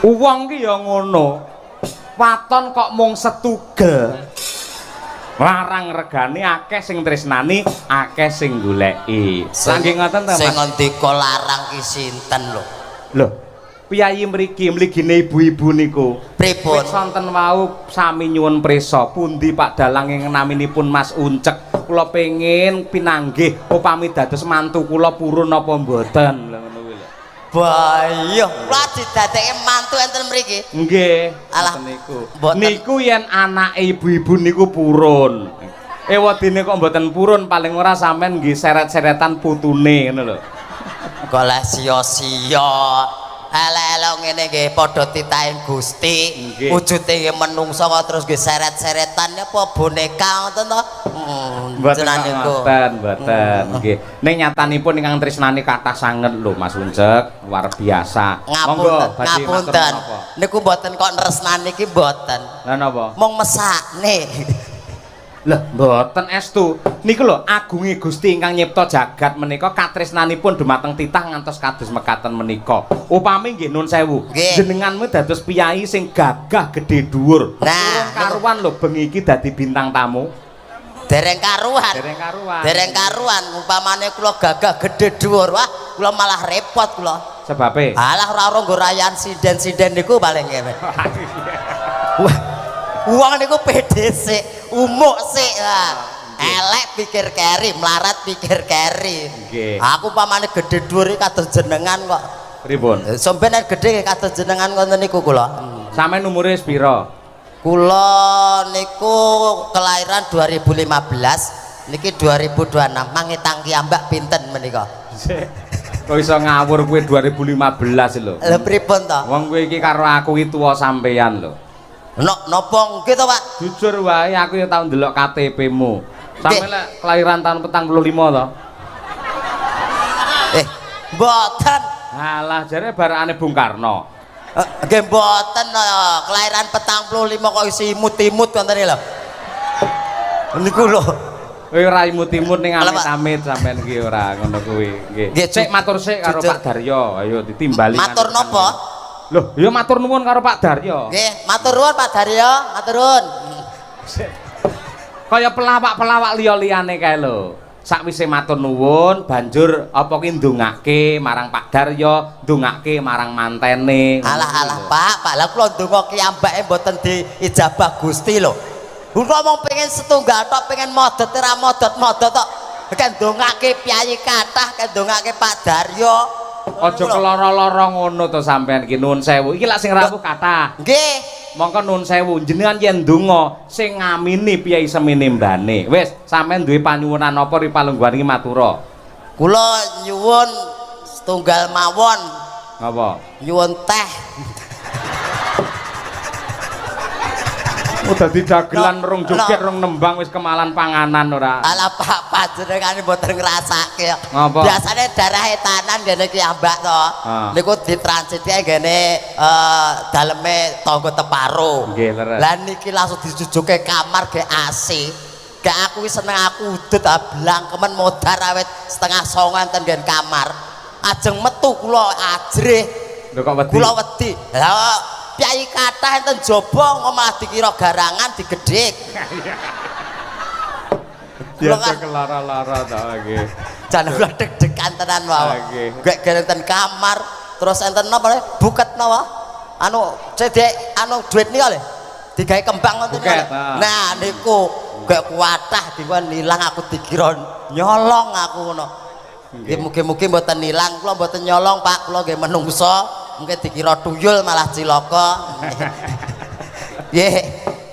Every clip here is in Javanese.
Wong ki ya ngono. Waton kok mung setugel. Larang regane akeh sing tresnani, akeh sing goleki. Saking ngoten ta, Mas? Sing ngendika larang ki sinten lho? Lho, piyayi mriki mligine ibu-ibu niku. Pripun? Sonten wau sami nyuwun prisa, pundi Pak Dalang ing naminipun Mas Uncek. Kula pengin pinanggih upami dados mantu kula purun apa mboten. Lha ngono kuwi lho. Bayo, kula didadekke mantu enten mriki. Nggih, alah niku. Mboten. Niku yen anake ibu-ibu niku purun. Ewadene kok mboten purun, paling ora sampean nggih seret-seretan putune ngono lho. Golek sia-sia. Elek-elek ngene nggih padha titahe Gusti. Wujude nggih menungsa kok terus nggih seret-seretan apa boneka ngoten to? Mboten mboten nggih. Ning nyatanipun ingkang tresnani kathah sanget lho Mas Uncek, luar biasa. Ngapunten. Niku mboten kok nresnani iki mboten. Lah napa? Mung mesakne. Lah mboten estu. Niku lho agunge Gusti ingkang nyipta jagat menika katresnanipun dumateng titah ngantos kados mekaten menika. Upami nggih nun sewu. Jenenganmu dados piyai sing gagah gedhe dhuwur. Nah, karuan lho bengi iki dadi bintang tamu. Dereng karuan. Dereng karuan. Upamane kula gagah gedhe dhuwur, wah kula malah repot kula. Sebabe? Alah ora nggo rayan sinden-sinden niku paling ngene. Wah. Uang niku pede sik, umuk sik. Elek pikir keri, melarat pikir keri. Aku pamane gedhe dhuwur iki kados jenengan kok. Pripun? Sampeyan gedhe kados jenengan ngoten niku kula. Sampeyan umure pira? Kula niku kelahiran 2015, niki 2026. Mangi tangki ambak pinten menika? Kok iso ngawur kuwi 2015 lho. Lha pripun to? Wong kowe iki karo aku iki tuwa sampeyan lho. Napa nggih to, Pak? Jujur wae aku ya tau ndelok KTP-mu. Sampe lek kelahiran tahun 45 to. Mboten. Alah jare barakane Bung Karno. Nggih mboten kelahiran 45 kok isi imut-imut ngoten lho. Niku lho. Kowe ora imut-imut ning amit-amit sampean iki ora ngono kuwi. Nggih. Sik matur sik karo Pak Daryo. Ayo ditimbali. Matur napa? Loh, ya matur nuwun karo Pak Daryo. Nggih, matur nuwun Pak Daryo, matur nuwun. Kaya pelawak-pelawak liya-liyane kae lho. Sakwise matur nuwun, banjur apa ki ndongake marang Pak Daryo, ndongake marang mantene. Alah Pak, lah kula ndonga ki ambake mboten diijabah Gusti lho. Kula mung pengen setunggal tok, pengen modot ora modot-modot tok. Kan ndongake piyai kathah, kan ndongake Pak Daryo. Aja keloro-loro ngono to sampean iki nuwun sewu. Iki lak sing rawuh kathah. Nggih. Mongko nuwun sewu, jenengan yen ndonga sing ngamini piyai semene mbane. Wis, sampean duwe panyuwunan apa ri palungguhan iki matura? Kula nyuwun setunggal mawon. Apa? Nyuwun teh. Udah didagelan rong joget rong nembang wis kemalan panganan ora. Alah Pak panjenengane mboten ngrasake. Ngapa? Biasane darah etanan ngene ki ambak to. Niku ditransitke ngene daleme tangga teparo. Nggih, leres. Lah niki langsung dijujuke kamar ge AC. Gak aku wis seneng aku udut blangkemen modar awet setengah 09.00 enten nggen kamar. Ajeng metu kula ajrih. Lho kok wedi? Kula wedi. Lah piyai kathah enten jaba malah dikira garangan digedhik. Kula kan kelara-lara to nggih. Jan kula deg-degan tenan wae. Gek enten kamar terus enten napa buket napa? Anu cedek anu duit nika lho. Digawe kembang ngoten niku. Nah niku gek kuatah dikon ilang aku dikira nyolong aku ngono. Nggih mugi-mugi mboten ilang, kula mboten nyolong Pak, kula nggih menungso. Mungkin dikira tuyul malah cilaka. Nggih,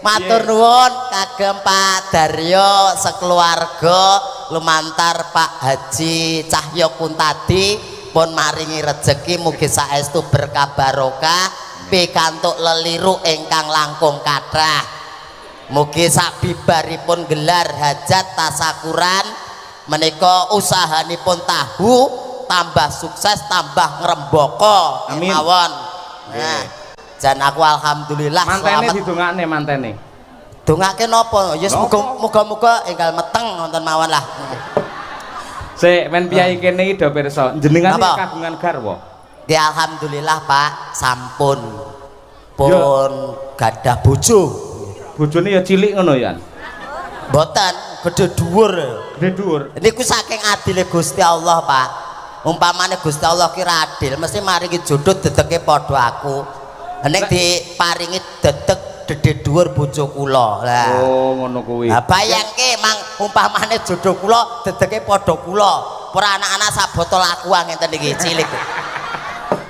matur nuwun kagem Pak Daryo sekeluarga lumantar Pak Haji Cahyo Kuntadi pun maringi rejeki mugi saestu berkah barokah pikantuk leliru ingkang langkung kathah. Mugi sabibaripun gelar hajat tasakuran menika usahanipun tahu tambah sukses tambah ngrembaka mawon. Nah, jan aku alhamdulillah mantene didongakne mantene. Dongake napa? Ya muga-muga enggal meteng wonten mawon lah. Sik men piyai kene iki do pirsa, jenengan kagungan garwa. Nggih alhamdulillah Pak, sampun. pun gadah bojo. Bojone ya cilik ngono ya. Mboten, gedhe dhuwur. Gedhe dhuwur. Niku saking adile Gusti Allah, Pak. Umpamane Gusti Allah ki adil, mesti maringi jodoh dedeke padha aku. Nek diparingi dedek dedhe dhuwur bojo kula. Lah. Oh, ngono kuwi. Lah bayangke mang umpamane jodoh kula dedeke padha kula. Ora anak-anak sak botol aku ngenten iki cilik.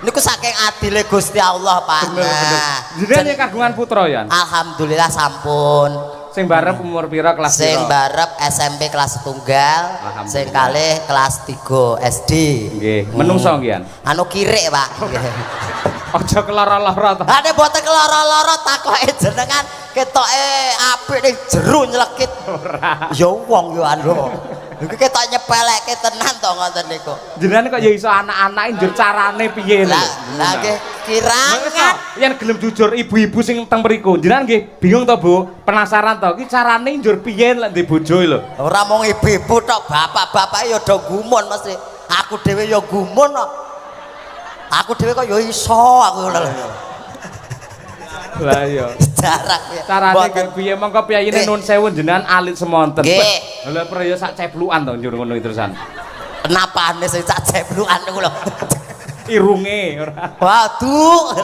Niku saking adile Gusti Allah, Pak. Nah, jenenge kagungan putra ya. Alhamdulillah sampun. Sing barep umur pira kelas sing barep SMP kelas setunggal, sing kalih kelas 3 SD. Nggih, menungso nggih. Anu kirik, Pak. Aja keloro-loro to. Ade boten keloro-loro takoke jenengan ketoke apik ning jero nylekit. Ora. Ya wong yo anu. Iki ketok nyepelekke tenan to ngoten niku. Jenengan kok ya iso anak-anake njur carane piye lho. Lah nggih kirangan. Yen gelem jujur ibu-ibu sing teng mriku, jenengan nggih bingung to, Bu? Penasaran to, iki carane njur piye lek ndek bojo lho. Ora mung ibu-ibu tok, bapak-bapak ya do gumun mesti. Aku dhewe ya gumun kok. Aku dhewe kok ya iso aku lho. Lah iya. Jarak ya. Carane piye mongko piyayine nun sewu jenengan alit semonten. Nggih. Lha priya sak ceplukan to njur ngono terusan. Kenapane sing sak ceplukan niku lho. Irunge ora. Waduh.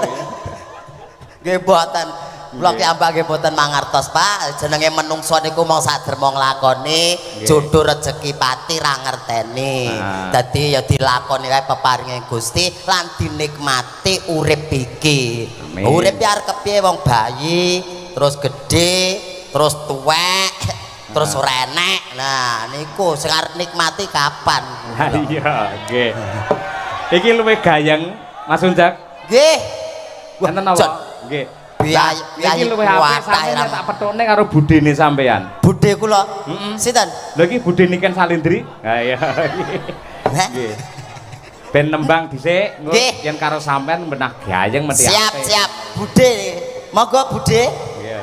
Nggih mboten. Kula ki ambak nggih mboten mangertos, Pak. Jenenge menungso niku mong saderma nglakoni, jodoh rejeki pati ra ngerteni. Dadi ya dilakoni wae peparinge Gusti lan dinikmati urip iki. Urip arep kepiye wong bayi, terus gedhe, terus tuwek, terus ora enek. Nah, niku sing arep nikmati kapan? Ha iya, nggih. Iki luwih gayeng, Mas Unjak. Nggih. Wonten apa? Nggih. Iki luwih apik sampeyan tak petone karo budene sampean. Budhe kula. Sinten? Lha iki budhe Niken Salindri. Ha iya. Nggih. Ben nembang dhisik, yen karo sampean menah gayeng mesti apik. Siap, budhe. Monggo budhe. Iya.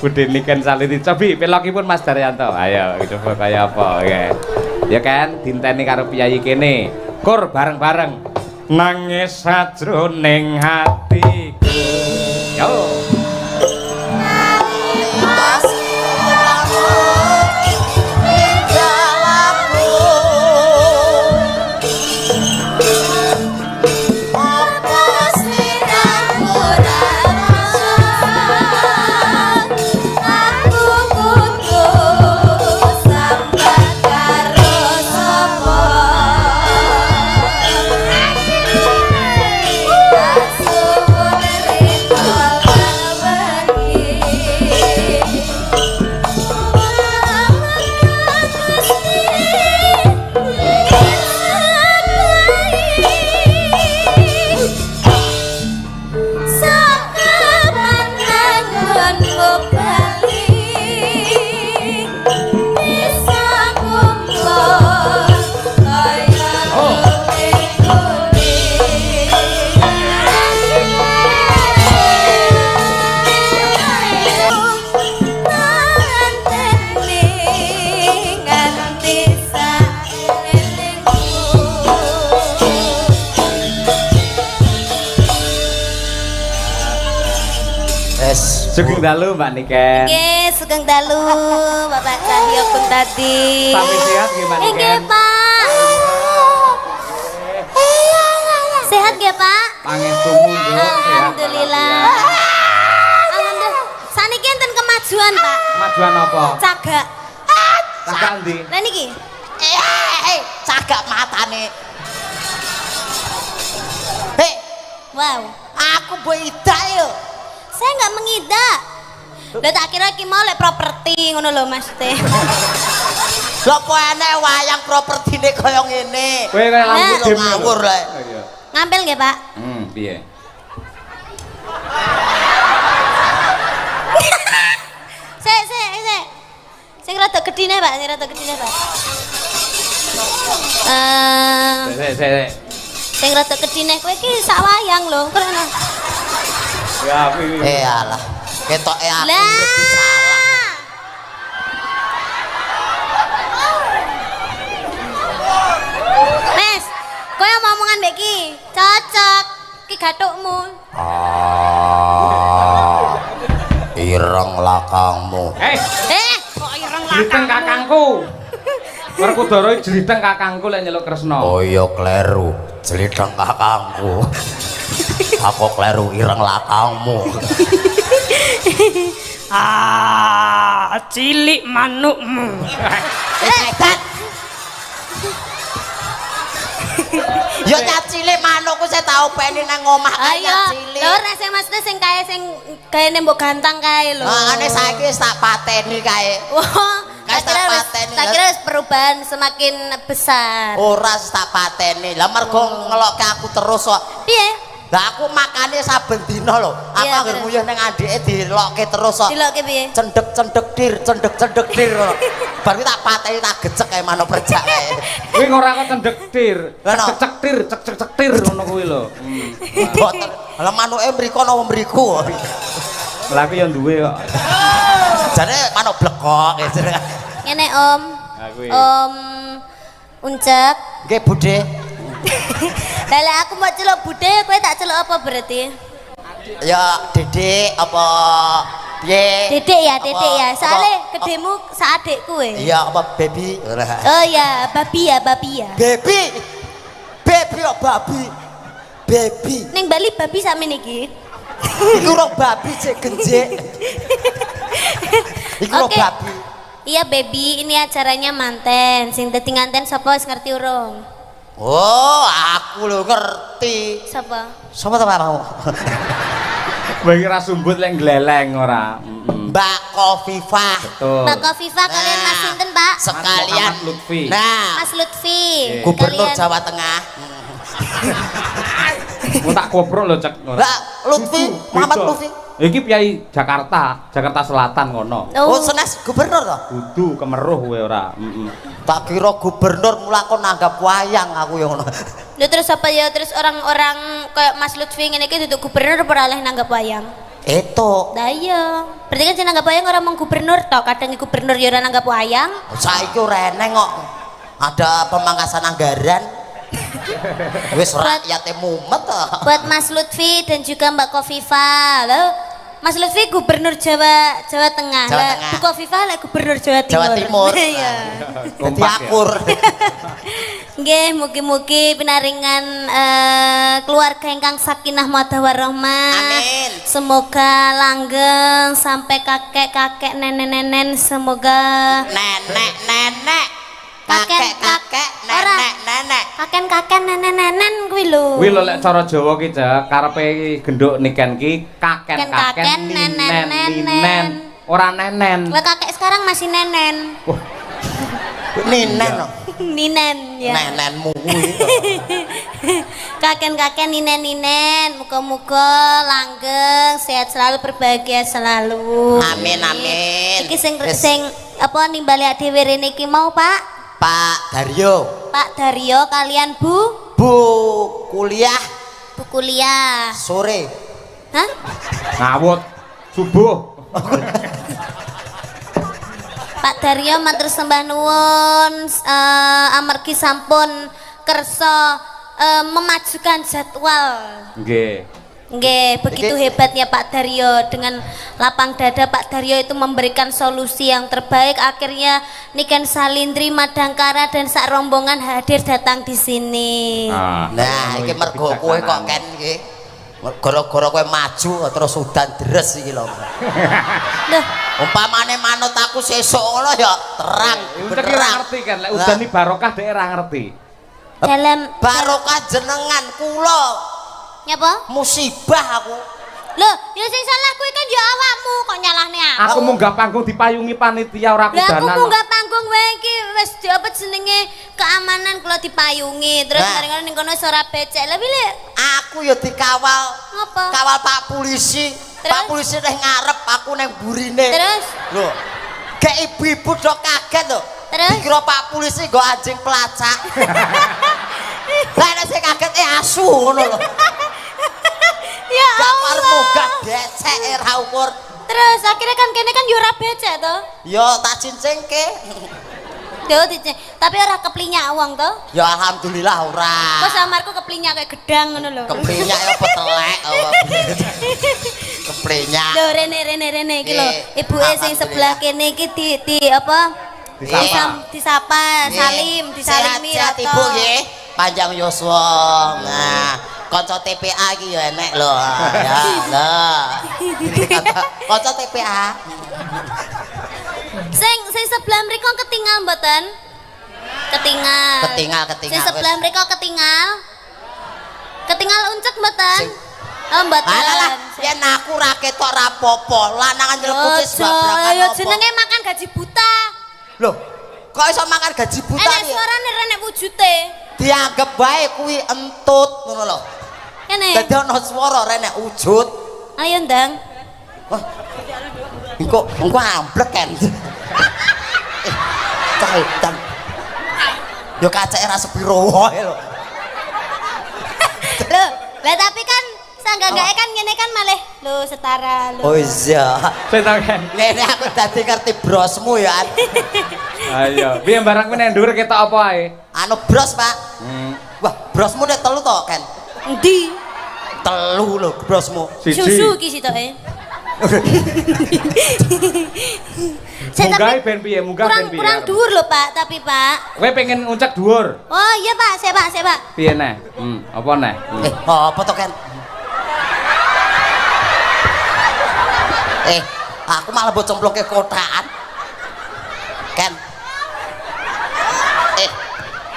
Budhe Niken Salindri. Cobi pelokipun Mas Daryanto. Ayo coba kaya apa nggih. Ya kan dinteni karo piyayi kene. Kur bareng-bareng. Nangis sajroning hatiku. Yo. Sugeng dalu Mbak Niken. Nggih, sugeng dalu Bapak Cahyo pun tadi. Sampai sehat gimana Niken? Nggih, Pak. Sehat nggih, Pak? Pangestu mundur. Alhamdulillah. Alhamdulillah. Saniki enten kemajuan, Pak. Kemajuan apa? Cagak. Cagak ndi? Lah niki. Cagak matane. Hei, Wow. aku mbok idak yo. Saya nggak mengidak. Lah tak kira ki mau lek properti ngono lho Mas Teh. Lho kok enek wayang propertine kaya ngene. Kowe kaya lampu dim ngawur lek. Ngampil nggih, Pak? Piye? Sing rada gedine, Pak, sing rada gedine, Pak. Sing rada gedine kowe iki sak wayang lho, kena. Ya, piye? Alah, ketoke aku Lah. iki salah. Mes, kowe omongan mbek iki cocok. ki gathukmu. Ireng lakangmu. Kok ireng Jliteng kakangku. Werkudara jliteng kakangku lek nyeluk Kresna. Oh iya kleru, jliteng kakangku. Aku kleru ireng lakangmu. Cilik manukmu. Hebat. Yo nyat cilik manukku saya tau peni nang omah kaya Ayo, cilik. lho rek sing maksudnya sing kaya sing gayane mbok gantang kae lho. Ane saiki wis tak pateni kae. Wah, Kayak tak pateni, tak kira wis perubahan semakin besar. Ora wis tak pateni. Lah mergo ngelokke aku terus kok. Piye? Lah aku makane saben dina lho. Aku Iya, anggere bener. nguyuh ning andike dilokke terus kok. Dilokke piye? Cendek-cendek dir ngono. Bar kuwi tak pateni tak gecek kae manuk perjak kae. Kuwi ora kok cendek tir, Lah, no. cek tir ngono kuwi lho. Boten. Lah manuke mriko napa mriku. Lah aku ya duwe kok. Jane manuk blekok ya jenenge. Ngene Om. kuwi. Om Uncek. Nggih, Budhe. Lah lek aku mau celuk bude, kowe tak celuk apa berarti? Ya, Dedek apa piye? Dedek ya, Apa- dedek ya. Soale apa- gedemu seadek kowe. Iya, apa baby? Oh ya, babi ya, babi ya. Baby. Baby kok babi. Baby. Ning Bali babi sami niki. Iku rong babi cek genjek. Iku rong Oke. babi. Iya baby, ini acaranya manten. Sing dadi nganten sapa wis ngerti urung? Oh, aku lho ngerti. Sapa? Sapa to mau? Bagi ra sumbut lek gleleng ora. Mbak Kofifah. Betul. Mbak Kofifa kalian Mas sinten, Pak? Sekalian Muhammad Lutfi. Nah, Mas Lutfi. Gubernur Kalian- Jawa Tengah. Mau tak koprok lho cek ora. Mbak Lutfi, Muhammad Beda. Lutfi. Iki Piai Jakarta Selatan ngono. Oh, senes gubernur to? Kudu kemeruh kowe ora. Tak kira gubernur mula kok nanggap wayang aku ya ngono. Lha terus apa ya? Terus orang-orang kayak Mas Lutfi ngene iki duduk gubernur ora oleh nanggap wayang. Itu Lah iya. Berarti kan sing nanggap wayang ora mung gubernur tok, kadang gubernur ya ora nanggap wayang. saiki ora eneng kok. Ada pemangkasan anggaran. Wis rakyate mumet to. Buat Mas Lutfi dan juga Mbak Kofifa. Loh, Mas Lutfi gubernur Jawa Tengah. Jawa Lah, Tengah. Bu Kofifa lah gubernur Jawa Timur. Jawa Timur. Iya. Dadi Kompak ya. akur. Nggih, mugi-mugi pinaringan keluarga ingkang sakinah mawaddah warahmah. Amin. Semoga langgeng sampai kakek-kakek, nenek-nenek, semoga Nenek. Kakek, Kakek, ora. nenek. kakek-kakek, nenek-nenek kuwi lho. Kuwi lho lek cara Jawa ki Cak, karepe genduk niken ki kaken-kaken ninen. Ora nenen. Lah kakek sekarang masih nenen. Wah, Ninen. no. Ninen ya. Nenenmu kuwi. Kakek-kakek ninen-ninen, muga-muga langgeng, sehat selalu, berbahagia selalu. Amin amin. Iki sing Wis, sing apa nimbali dhewe rene iki mau, Pak? Pak Daryo, Pak Daryo kalian Bu kuliah Bu kuliah. sore. Hah? ngawut subuh. Pak Daryo matur sembah nuwun amargi sampun kersa memajukan jadwal. Nggih. Nggih, begitu hebatnya Pak Daryo. Dengan lapang dada Pak Daryo itu memberikan solusi yang terbaik. Akhirnya Niken Salindri, Madangkara dan sak rombongan hadir datang di sini. Nah, iki mergo kowe kok Ken iki. Gara-gara kowe maju terus udan deres iki lho. Loh, Umpamane manut aku sesuk ngono ya terang. Udah kira ngerti kan, lek udan ni barokah dhek ora ngerti. dalam Barokah jenengan kula nyapa? musibah aku. Loh, ya sing salah kuwi kan ya awakmu kok nyalahne aku. Aku munggah panggung dipayungi panitia ora Lah aku kudanan. munggah panggung wae iki wis apa jenenge keamanan kula dipayungi. Terus Nah. bareng ning kono ora becek. Lah pilih Aku ya dikawal. Ngapa? Kawal Pak Polisi. Terus? Pak Polisi neh ngarep aku neng burine. Terus? Lho. Kayak ibu-ibu do kaget lho. Terus? Dikira Pak Polisi nggo anjing pelacak. Lah nek sing kaget asu ngono lho. ya Gambar Allah. muga becek ra ukur. Terus akhirnya kan kene kan yo ora becek to. Yo tak cincingke. video tapi ora keplinyak wong to. Ya alhamdulillah ora. Kok samarku keplinyak kayak gedang ngono lho. Keplinyak ya petelek. Keplinyak. Lho rene iki lho. Ibuke sing sebelah kene iki di apa? Disapa, salim, disalimi sehat ibu nggih. Panjang yuswa. Nah, kanca TPA iki ya enek lho. Ya, lho. Kanca TPA. Sing sebelah mriko ketinggal mboten? Ketinggal. Sing sebelah mriko ketinggal. Ketinggal uncek mboten? Oh mboten. Alah, yen aku ra ketok ra apa-apa. Lanangan nyelekut wis bablakan. Ya jenenge makan gaji buta. Loh, kok iso makan gaji buta Enek iki? suarane renek wujute. Dianggep bae kuwi entut ngono lho. Kene. Dadi ana swara renek wujud. Ayo ndang. Wah. Engko amblek kan. Cetan. Yo kacake ra sepiro wae lho. Loh, lah tapi kan sanggagake kan ngene kan malih lho setara lho. Oh iya. Setaken. Ngene aku dadi ngerti brosmu ya. Ayo, piye barang kuwi nek dhuwur ketok apa ae? Anu bros, Pak. Wah, brosmu nek telu to, Ken? Endi? Telu lho brosmu. Susu iki sitoke. Munggah ben piye? Munggah ben piye? Kurang dhuwur lho, Pak, tapi Pak. Kowe pengen nguncak dhuwur. Oh, iya Pak, saya Pak. Piye neh? Apa neh? Apa to, Ken? Aku malah mbok cemploke kotaan. Ken.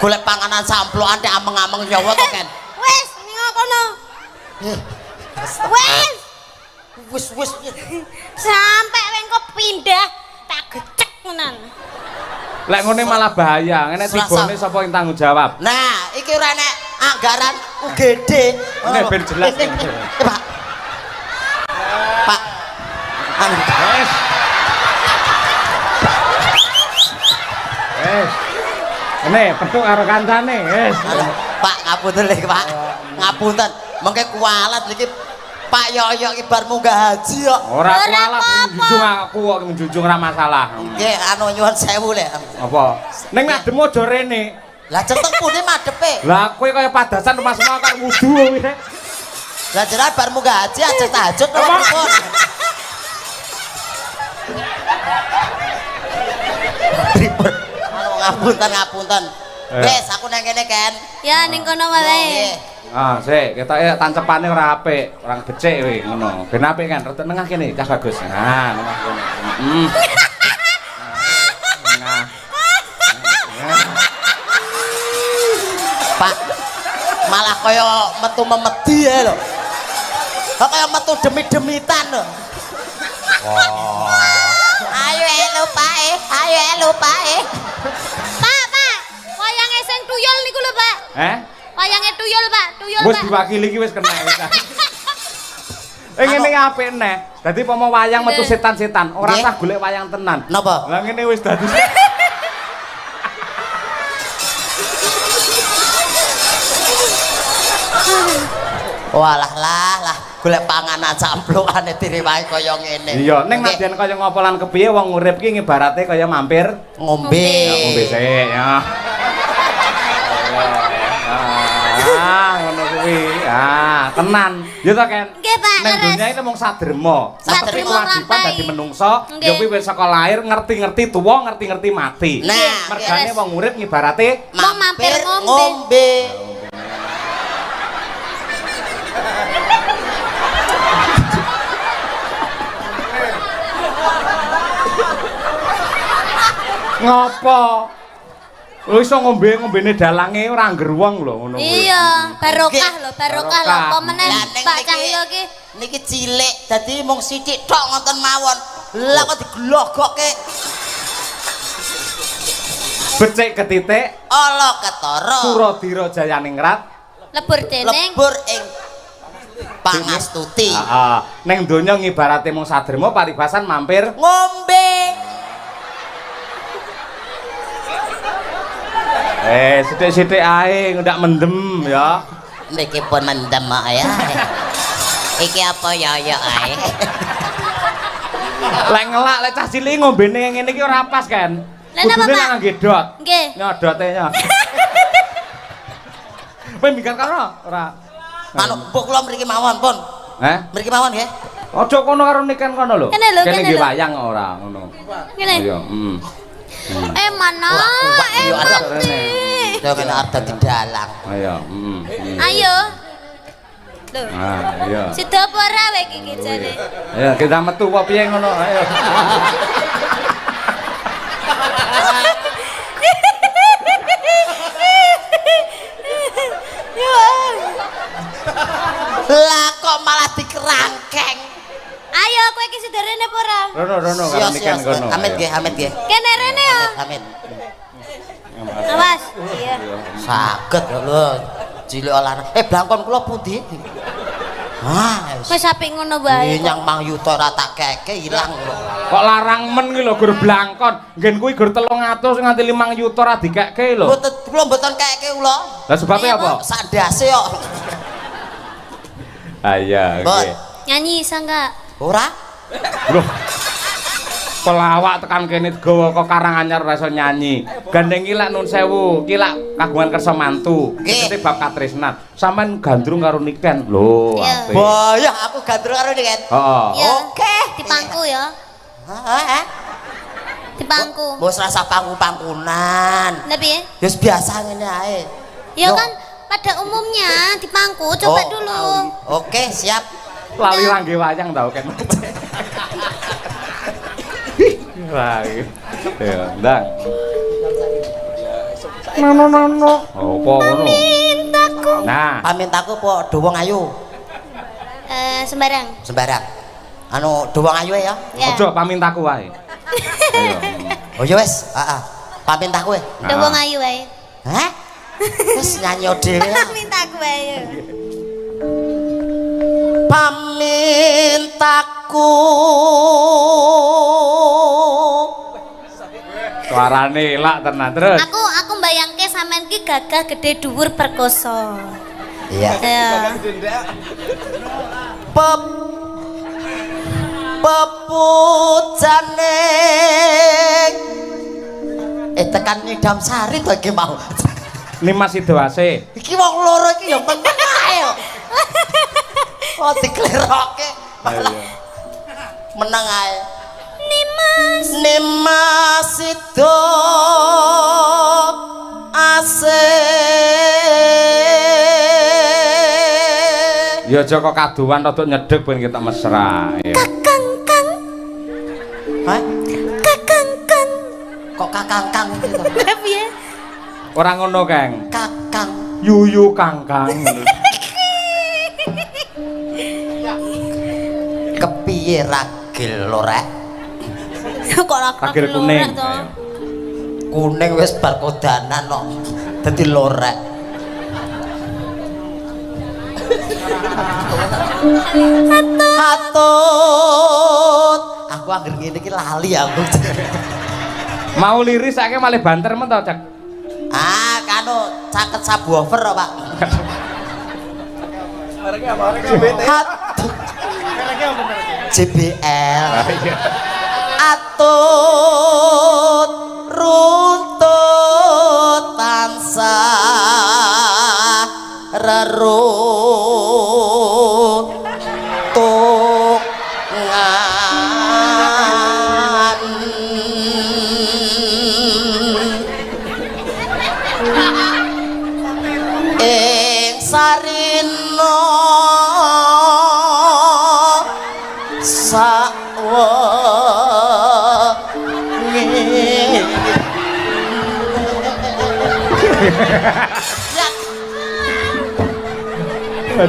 Golek panganan samplokan nek ameng-ameng nyawa to, Ken. Wis, ning kono. Wis. Sampai wengko pindah tak gecek menan. Lek ngene malah bahaya, ngene tibone sapa yang tanggung jawab? Nah, iki ora enek anggaran UGD. Ini ben jelas. Pak. Pak. Anu. Ini petuk karo kancane, wis. Pak, ngapunten lho, Pak. Ngapunten. Mengke kualat iki Pak Yoyo iki bar munggah haji kok. Ora kualat njunjung aku kok njunjung ra masalah. Nggih, anu nyuwun sewu lek. Apa? Ning ngadem aja rene. Lah ceteng pundi madepe? Lah kowe kaya padasan Mas Mau karo wudu kuwi nek. Lah jenengan bar munggah haji aja tahajud to pripun? Ngapunten. Wes, aku nang kene, Ken. Ya ning kono wae. Ah, sik, ketoke tancepane ora apik, ora becik kowe ngono. Ben apik kan, rada nengah kene, cah bagus. Nah, nengah kene. Nah. Pak, malah kaya metu memedi ya lho. Kok kaya metu demit-demitan lho. Ayo elu Pak. Pak, wayange sing tuyul niku lho, Pak. Wayange tuyul, Pak. Wis diwakili iki wis kena wis. Ngene apik neh. Dadi pomo wayang metu setan-setan, ora usah golek wayang tenan. Napa? Lah ngene wis dadi. Walah lah, golek panganan camplukane direwahi kaya ngene. Iya, ning nadyan kaya ngopo lan kepiye wong urip ki ibarate kaya mampir ngombe. Ya ngombe sik ya. Ngono kuwi. Tenan. Ya to, Ken. Nggih, Pak. Ning dunya iki mung sadrema. Sadrema kewajiban dadi menungsa, ya kuwi wis saka lahir ngerti-ngerti tuwa, ngerti-ngerti mati. Nah, mergane wong urip ngibarate mampir ngombe. ngopo? Lho iso ngombene dalange ora ngger wong lho ngono kuwi. Iya, barokah lho apa meneh Pak Cahyo iki. Niki cilik dadi mung sithik tok ngoten mawon. Lah kok diglogokke. Becik ketitik, ala ketara. Suradira Jayaningrat, Lebur dening lebur ing Pangastuti. Heeh. Ning donya ngibarate mung sadrema paribasan mampir ngombe. Sithik-sithik ae ndak mendem ya. Niki pun mendem ya. Iki apa ya ae. Lek ngelak lek cah cilik ngombene ngene iki ora pas kan. Lah Kenapa, kudune Pak? ngangge dot. Nggih. Nyodote nya. Kowe minggat karo ora? Anu, mbok kula mriki mawon, pun. Mriki mawon nggih. Aja kono karo niken kono lho. Kene lho, Kene kene nggih lho. wayang ora ngono. Ngene. Iya, Mana? rene. Ya kene ada di dalang. Ayo, Ayo. Loh. Ah, iya. Sida apa ora wae iki jane? Ayo kita metu apa piye ngono, ayo. Lah kok malah dikerangkeng. Ayo kowe iki sida rene apa ora? Rono karo niken kono. Amit nggih. Kene rene ya. Amit. Awas. Iya. Saged lho. Cilik olahraga. Blangkon kula pundi? Wis apik ngono wae. Nyang Mang Yuto ora tak keke ilang lho. Kok larang men ki lho gur blangkon. Nggen kuwi gur 300 nganti 5 juta ra dikekke lho. Kula mboten keke kula. Lah sebabnya apa? Sak ndase kok. Ah iya, nggih. Nyanyi isa enggak? Ora? Loh. Pelawak tekan kene gawa kok Karanganyar ora iso nyanyi. Gandeng ki lak nun sewu, ki lak kagungan kersa mantu. Iki bab katresnan. Sampeyan gandrung karo niken. Lho, Iya. apik. Boyah aku gandrung karo niken. Heeh. Iya. Oke. Dipangku ya. Heeh. Dipangku. Bos rasa pangku-pangkunan. Lah piye? Wis biasa ngene ae. Ya Yo. kan pada umumnya dipangku, coba Oh, dulu. Oke, siap. Lali rangge wayang tau ken. Wah. Ya, ndang. No. Apa ngono? Mintaku. Nah, Pamintaku po dowong ayu. Sembarang. Sembarang. Anu dowong ayu ya. Ya. aja pamintaku wae. Ayo. Oh ya wis, heeh. Pamintaku. Udah wong ayu wae. Hah? Wis nyanyi dhewe. Mintaku wae. Pamintaku Suarane elak tenan terus. Aku mbayangke sampean ki gagah gede dhuwur perkoso. iya Ya. pepujane tekan Nyidam Sari to iki mau. Nimas Sidoase. Iki wong loro iki ya meneng ae. Oh dikleroke. Meneng ae. Nimas Sido ase. Ya aja kok kaduan rada nyedhek ben kita mesra. Ya. Kakang. Hah? Kakang. Kok kakang gitu? Piye? Ora ngono, Kang. Kakang. Yuyu Kangkang. Kepiye ragil lho rek? Kok ora Ragil kuning. Kuning wis bar kodanan kok. Dadi lorek. Hatut. Aku anggere ngene iki lali aku. Mau liris saiki malih banter men to, Cak. Ah, kanu caket subwoofer kok, Pak. Hatut. JBL. Atut runtut tansah reruntungan ing sarina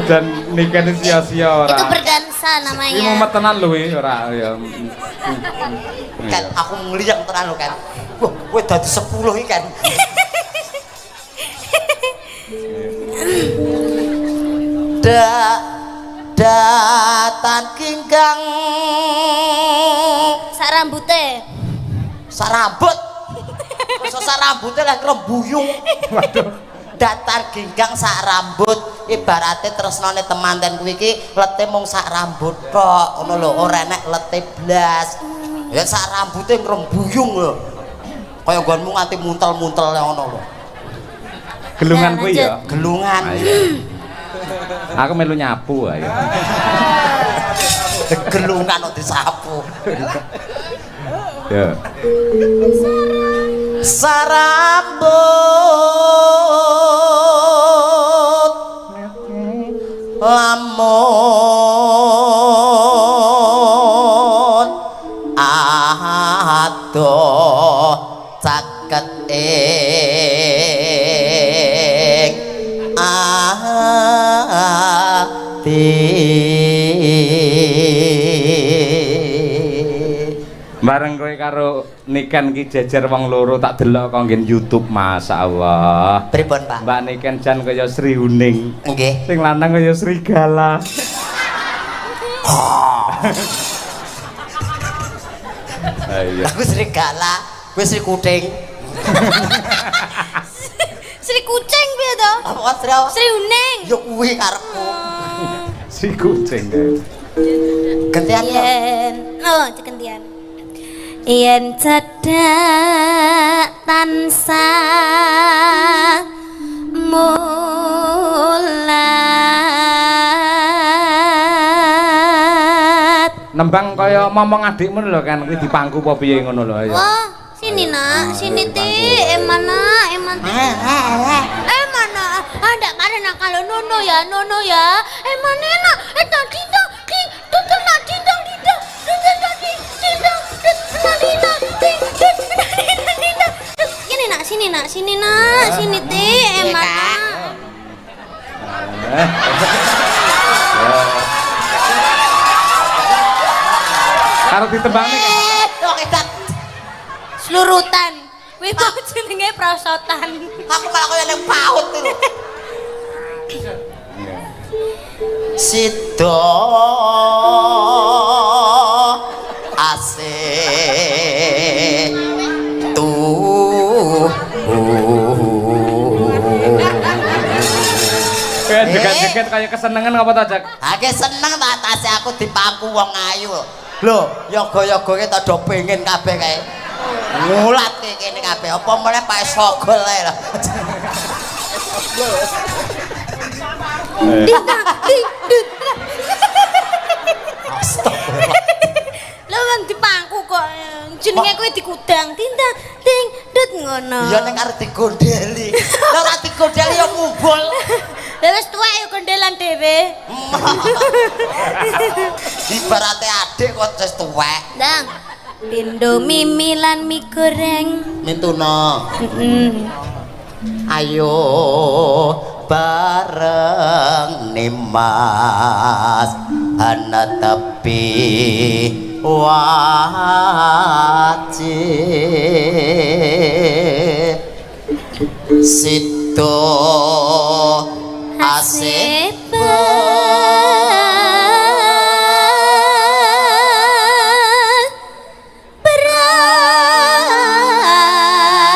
Dan niken sia-sia ora. Itu berdansa Iki namanya. mumet tenan lho ora ya. Kan aku ngliyeng tenan lho kan. Wah, kowe dadi 10 iki kan. Datan kinggang Sak rambute. sarambut. Masa sarambute lah krembuyung. Waduh. Datar ginggang sak rambut ibaratnya tresnane temanten kuwi iki lete mung sak rambut tok ngono lho ora enek lete blas ya sak rambute ngrembuyung lho kaya nggonmu nganti muntel-muntel ngono lho. Gelungan kuwi ya. Gelungan. Aku melu nyapu ae. Gelungan kok disapu. Ya. Sarambut lamun adoh caket ing Bareng kowe karo Niken ki jejer wong loro tak delok kok nggen YouTube masyaallah. Pripun, Pak? Mbak Niken jan kaya Sri Huning. Nggih. Sing lanang kaya Serigala. Ayo. Aku serigala, kowe Sri Kuting. Sri Kucing piye to? Apa Sri apa? Sri Uning. Yo kuwi karepku. Si kucing. Gantian ya. Oh, gantian. Yen cedak tansah mulat. Nembang kaya momong adikmu lho kan kuwi dipangku apa piye ngono lho ayo. Wah, sini nak, sini ti, emana. Emana? Ada mari nak kalau nono ya, emana nak, tadi dong, tutul nak dindong, sini ti, emana? Karo ditembangnya kan. Slurutan. Kuwi mau jenenge prosotan. Aku malah kaya ning paut itu. Sito asik Kayak jeget-jeget kayak kesenengan apa ta, Jak? Ake seneng ta tase aku dipangku wong ayu. Lho, yoga-yogane tak do pengen kabeh kae. Ngulat kene kabeh. Apa meneh Pak Sogol ae lho. Astagfirullah. Lah wong dipangku kok jenenge kowe dikudang tindang ting dut ngono. Ya nek arep digondeli. Lah ora digondeli ya ngumbul. Lah wis tuwek ya gondelan dhewe. Ibarate adik kok wis tuwek. Ndang. Pindo mimi lan mie goreng. Mintuna. Ayo bareng nimas ana tepi wajib situ asep